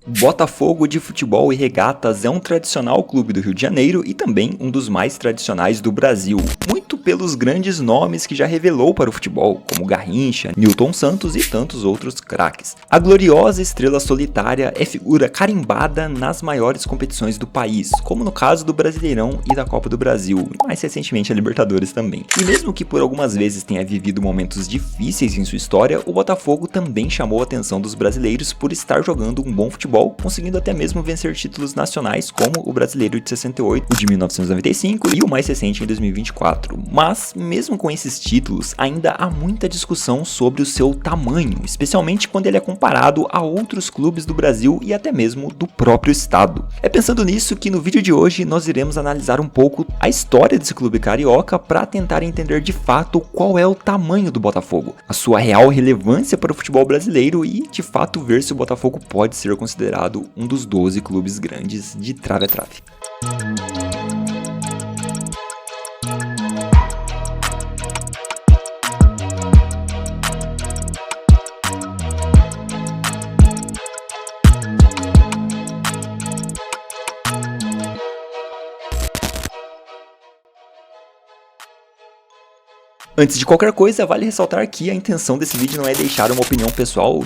Botafogo de Futebol e Regatas é um tradicional clube do Rio de Janeiro e também um dos mais tradicionais do Brasil, muito pelos grandes nomes que já revelou para o futebol, como Garrincha, Nilton Santos e tantos outros craques. A gloriosa estrela solitária é figura carimbada nas maiores competições do país, como no caso do Brasileirão e da Copa do Brasil, e mais recentemente a Libertadores também. E mesmo que por algumas vezes tenha vivido momentos difíceis em sua história, o Botafogo também chamou a atenção dos brasileiros por estar jogando um bom futebol, conseguindo até mesmo vencer títulos nacionais como o Brasileiro de 68, o de 1995 e o mais recente em 2024. Mas, mesmo com esses títulos, ainda há muita discussão sobre o seu tamanho, especialmente quando ele é comparado a outros clubes do Brasil e até mesmo do próprio estado. É pensando nisso que no vídeo de hoje nós iremos analisar um pouco a história desse clube carioca para tentar entender de fato qual é o tamanho do Botafogo, a sua real relevância para o futebol brasileiro e, de fato, ver se o Botafogo pode ser considerado um dos 12 clubes grandes de trave a trave. Antes de qualquer coisa, vale ressaltar que a intenção desse vídeo não é deixar uma opinião pessoal,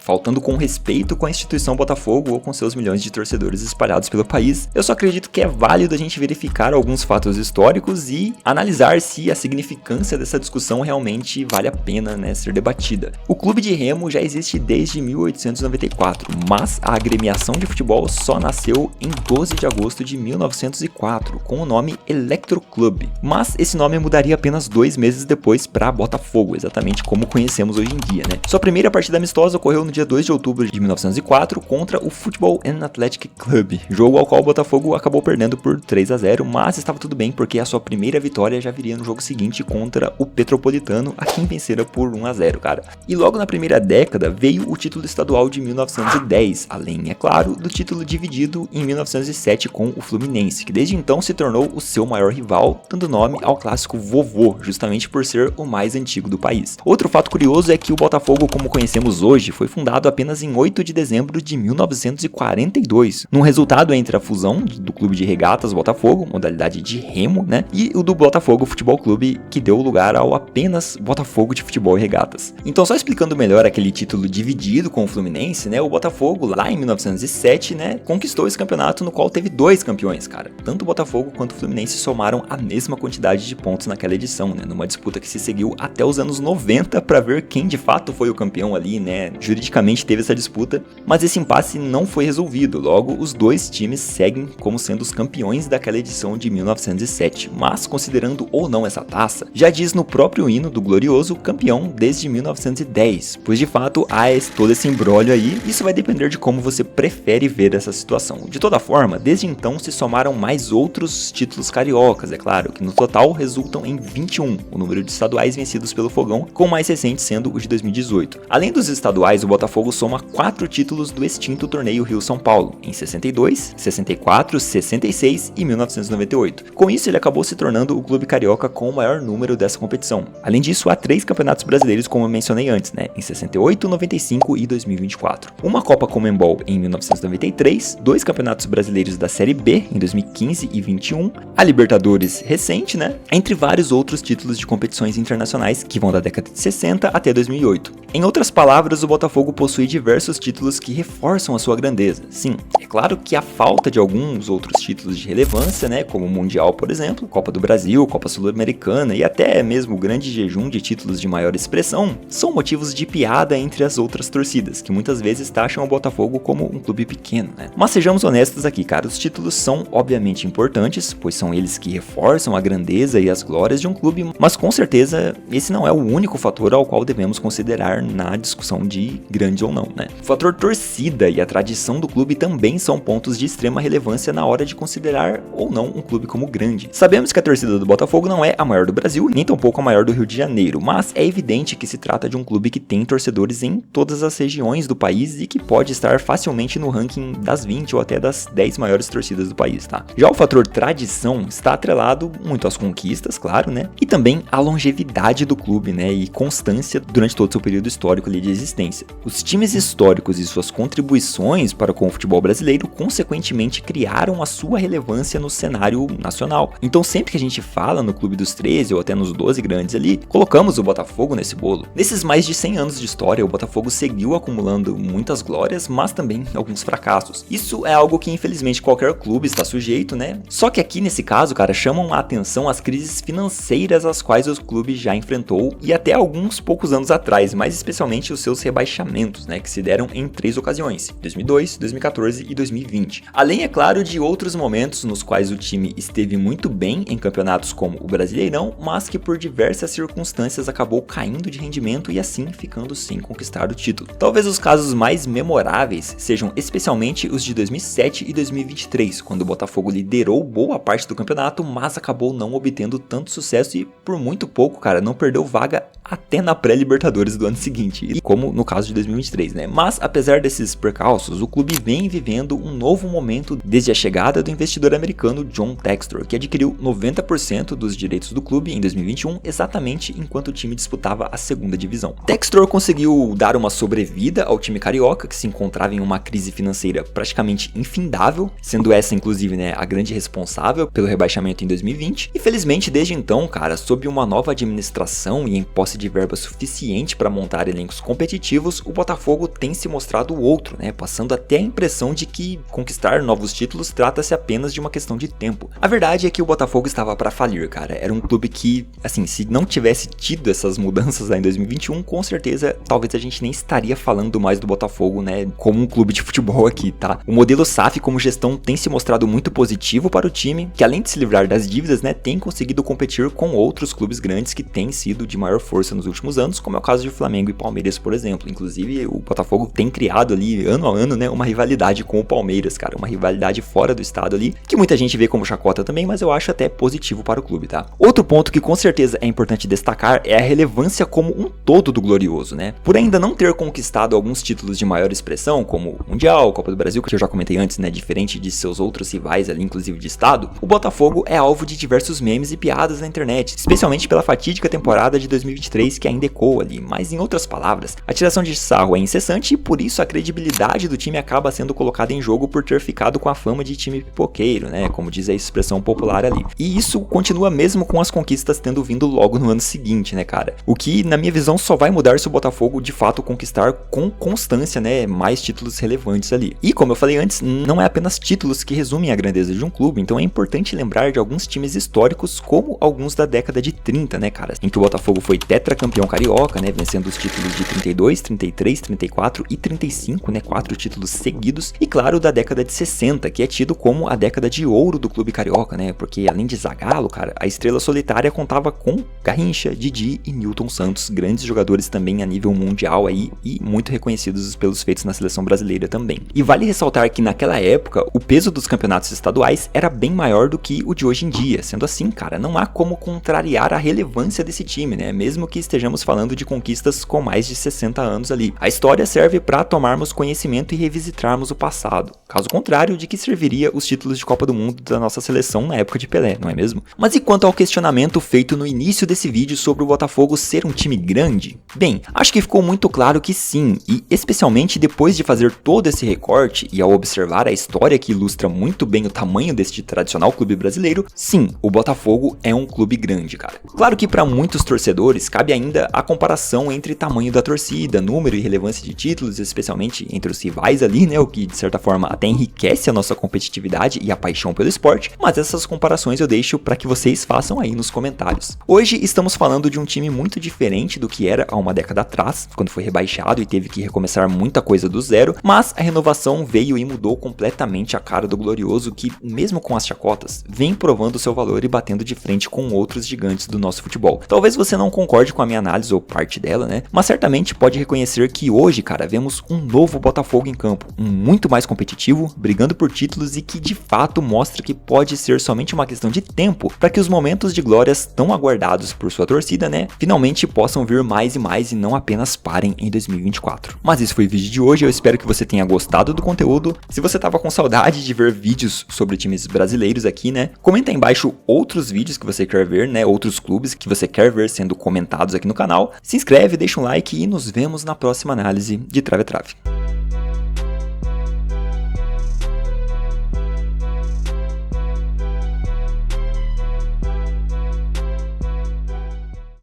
faltando com respeito com a instituição Botafogo ou com seus milhões de torcedores espalhados pelo país. Eu só acredito que é válido a gente verificar alguns fatos históricos e analisar se a significância dessa discussão realmente vale a pena, ser debatida. O clube de remo já existe desde 1894, mas a agremiação de futebol só nasceu em 12 de agosto de 1904, com o nome Electro Club. Mas esse nome mudaria apenas 2 meses depois para Botafogo, exatamente como conhecemos hoje em dia, Sua primeira partida amistosa ocorreu no dia 2 de outubro de 1904 contra o Football and Athletic Club, jogo ao qual o Botafogo acabou perdendo por 3-0, mas estava tudo bem porque a sua primeira vitória já viria no jogo seguinte contra o Petropolitano, a quem vencera por 1-0, cara. E logo na primeira década veio o título estadual de 1910, além, é claro, do título dividido em 1907 com o Fluminense, que desde então se tornou o seu maior rival, dando nome ao clássico Vovô, justamente por ser o mais antigo do país. Outro fato curioso é que o Botafogo, como conhecemos hoje, foi fundado apenas em 8 de dezembro de 1942, num resultado entre a fusão do Clube de Regatas Botafogo, modalidade de remo, e o do Botafogo Futebol Clube, que deu lugar ao apenas Botafogo de Futebol e Regatas. Então, só explicando melhor aquele título dividido com o Fluminense, o Botafogo, lá em 1907, conquistou esse campeonato no qual teve 2 campeões, cara. Tanto o Botafogo quanto o Fluminense somaram a mesma quantidade de pontos naquela edição, numa disputa que se seguiu até os anos 90 para ver quem de fato foi o campeão ali, Juridicamente teve essa disputa, mas esse impasse não foi resolvido, logo os 2 times seguem como sendo os campeões daquela edição de 1907, mas considerando ou não essa taça, já diz no próprio hino do glorioso campeão desde 1910, pois de fato há todo esse imbróglio aí, isso vai depender de como você prefere ver essa situação. De toda forma, desde então se somaram mais outros títulos cariocas, é claro, que no total resultam em 21, o número de estaduais vencidos pelo Fogão, com o mais recente sendo o de 2018. Além dos estaduais, o Botafogo soma 4 títulos do extinto torneio Rio-São Paulo, em 62, 64, 66 e 1998. Com isso, ele acabou se tornando o clube carioca com o maior número dessa competição. Além disso, há 3 campeonatos brasileiros, como eu mencionei antes, em 68, 95 e 2024. Uma Copa Conmebol em 1993, 2 campeonatos brasileiros da Série B em 2015 e 21, a Libertadores recente, entre vários outros títulos de competições internacionais que vão da década de 60 até 2008. Em outras palavras, o Botafogo possui diversos títulos que reforçam a sua grandeza. Sim, é claro que a falta de alguns outros títulos de relevância, como o Mundial, por exemplo, Copa do Brasil, Copa Sul-Americana e até mesmo o grande jejum de títulos de maior expressão, são motivos de piada entre as outras torcidas, que muitas vezes taxam o Botafogo como um clube pequeno, Mas sejamos honestos aqui, cara, os títulos são obviamente importantes, pois são eles que reforçam a grandeza e as glórias de um clube, mas com certeza esse não é o único fator ao qual devemos considerar na discussão de grande ou não, O fator torcida e a tradição do clube também são pontos de extrema relevância na hora de considerar ou não um clube como grande. Sabemos que a torcida do Botafogo não é a maior do Brasil, nem tampouco a maior do Rio de Janeiro, mas é evidente que se trata de um clube que tem torcedores em todas as regiões do país e que pode estar facilmente no ranking das 20 ou até das 10 maiores torcidas do país, Já o fator tradição está atrelado muito às conquistas, claro, e também à a longevidade do clube, né, e constância durante todo o seu período histórico ali de existência. Os times históricos e suas contribuições para com o futebol brasileiro, consequentemente, criaram a sua relevância no cenário nacional. Então, sempre que a gente fala no Clube dos 13 ou até nos 12 grandes ali, colocamos o Botafogo nesse bolo. Nesses mais de 100 anos de história, o Botafogo seguiu acumulando muitas glórias, mas também alguns fracassos. Isso é algo que, infelizmente, qualquer clube está sujeito, né? Só que aqui, nesse caso, cara, chamam a atenção as crises financeiras às quais o clube já enfrentou e até alguns poucos anos atrás, mais especialmente os seus rebaixamentos, né, que se deram em 3 ocasiões, 2002, 2014 e 2020. Além, é claro, de outros momentos nos quais o time esteve muito bem em campeonatos como o Brasileirão, mas que por diversas circunstâncias acabou caindo de rendimento e assim ficando sem conquistar o título. Talvez os casos mais memoráveis sejam especialmente os de 2007 e 2023, quando o Botafogo liderou boa parte do campeonato, mas acabou não obtendo tanto sucesso e por muito pouco, cara, não perdeu vaga até na pré-Libertadores do ano seguinte, e como no caso de 2023, né? Mas apesar desses percalços, o clube vem vivendo um novo momento desde a chegada do investidor americano John Textor, que adquiriu 90% dos direitos do clube em 2021, exatamente enquanto o time disputava a segunda divisão. Textor conseguiu dar uma sobrevida ao time carioca, que se encontrava em uma crise financeira praticamente infindável, sendo essa inclusive, né, a grande responsável pelo rebaixamento em 2020, e felizmente desde então, cara, sob uma nova administração e em posse de verba suficiente para montar elencos competitivos, o Botafogo tem se mostrado outro, né, passando até a impressão de que conquistar novos títulos trata-se apenas de uma questão de tempo. A verdade é que o Botafogo estava para falir, cara, era um clube que, assim, se não tivesse tido essas mudanças lá em 2021, com certeza, talvez a gente nem estaria falando mais do Botafogo, né, como um clube de futebol aqui, tá? O modelo SAF como gestão tem se mostrado muito positivo para o time, que além de se livrar das dívidas, né, tem conseguido competir com outros clubes grandes que têm sido de maior força nos últimos anos, como é o caso de Flamengo e Palmeiras, por exemplo. Inclusive, o Botafogo tem criado ali, ano a ano, né, uma rivalidade com o Palmeiras, cara, uma rivalidade fora do estado ali, que muita gente vê como chacota também, mas eu acho até positivo para o clube, tá? Outro ponto que com certeza é importante destacar é a relevância como um todo do Glorioso, né? Por ainda não ter conquistado alguns títulos de maior expressão, como o Mundial, Copa do Brasil, que eu já comentei antes, né, diferente de seus outros rivais ali, inclusive de estado, o Botafogo é alvo de diversos memes e piadas na internet, especialmente pela fatídica temporada de 2023 que ainda ecoa ali, mas em outras palavras, a tiração de sarro é incessante e por isso a credibilidade do time acaba sendo colocada em jogo por ter ficado com a fama de time pipoqueiro, né, como diz a expressão popular ali. E isso continua mesmo com as conquistas tendo vindo logo no ano seguinte, né, cara? O que, na minha visão, só vai mudar se o Botafogo de fato conquistar com constância, né, mais títulos relevantes ali. E como eu falei antes, não é apenas títulos que resumem a grandeza de um clube, então é importante lembrar de alguns times históricos, como alguns da década de 30, né, cara, em que o Botafogo foi tetracampeão carioca, né, vencendo os títulos de 32, 33, 34 e 35, né, 4 títulos seguidos, e claro, da década de 60, que é tido como a década de ouro do clube carioca, né, porque além de Zagallo, cara, a estrela solitária contava com Garrincha, Didi e Newton Santos, grandes jogadores também a nível mundial aí e muito reconhecidos pelos feitos na seleção brasileira também. E vale ressaltar que naquela época, o peso dos campeonatos estaduais era bem maior do que o de hoje em dia, sendo assim, cara, não há como contrariar a relevância desse time, né, mesmo que estejamos falando de conquistas com mais de 60 anos ali. A história serve para tomarmos conhecimento e revisitarmos o passado, caso contrário de que serviria os títulos de Copa do Mundo da nossa seleção na época de Pelé, não é mesmo? Mas e quanto ao questionamento feito no início desse vídeo sobre o Botafogo ser um time grande? Bem, acho que ficou muito claro que sim, e especialmente depois de fazer todo esse recorte e ao observar a história que ilustra muito bem o tamanho deste tradicional clube brasileiro, sim, o Botafogo é um clube grande, cara. Claro que para muitos torcedores cabe ainda a comparação entre tamanho da torcida, número e relevância de títulos, especialmente entre os rivais ali, né, o que de certa forma até enriquece a nossa competitividade e a paixão pelo esporte, mas essas comparações eu deixo para que vocês façam aí nos comentários. Hoje estamos falando de um time muito diferente do que era há uma década atrás, quando foi rebaixado e teve que recomeçar muita coisa do zero, mas a renovação veio e mudou completamente a cara do Glorioso que, mesmo com as chacotas, vem provando seu valor e batendo de frente com outros gigantes do nosso futebol. Talvez você não concorde com a minha análise ou parte dela, né, mas certamente pode reconhecer que hoje, cara, vemos um novo Botafogo em campo, um muito mais competitivo, brigando por títulos e que de fato mostra que pode ser somente uma questão de tempo para que os momentos de glórias tão aguardados por sua torcida, né, finalmente possam vir mais e não apenas parem em 2024. Mas esse foi o vídeo de hoje, eu espero que você tenha gostado do conteúdo. Se você tava com saudade de ver vídeos sobre times brasileiros aqui, né, comenta aí embaixo outros vídeos que você quer ver, né, outros clubes clubes que você quer ver sendo comentados aqui no canal. Se inscreve, deixa um like e nos vemos na próxima análise de Trave a Trave.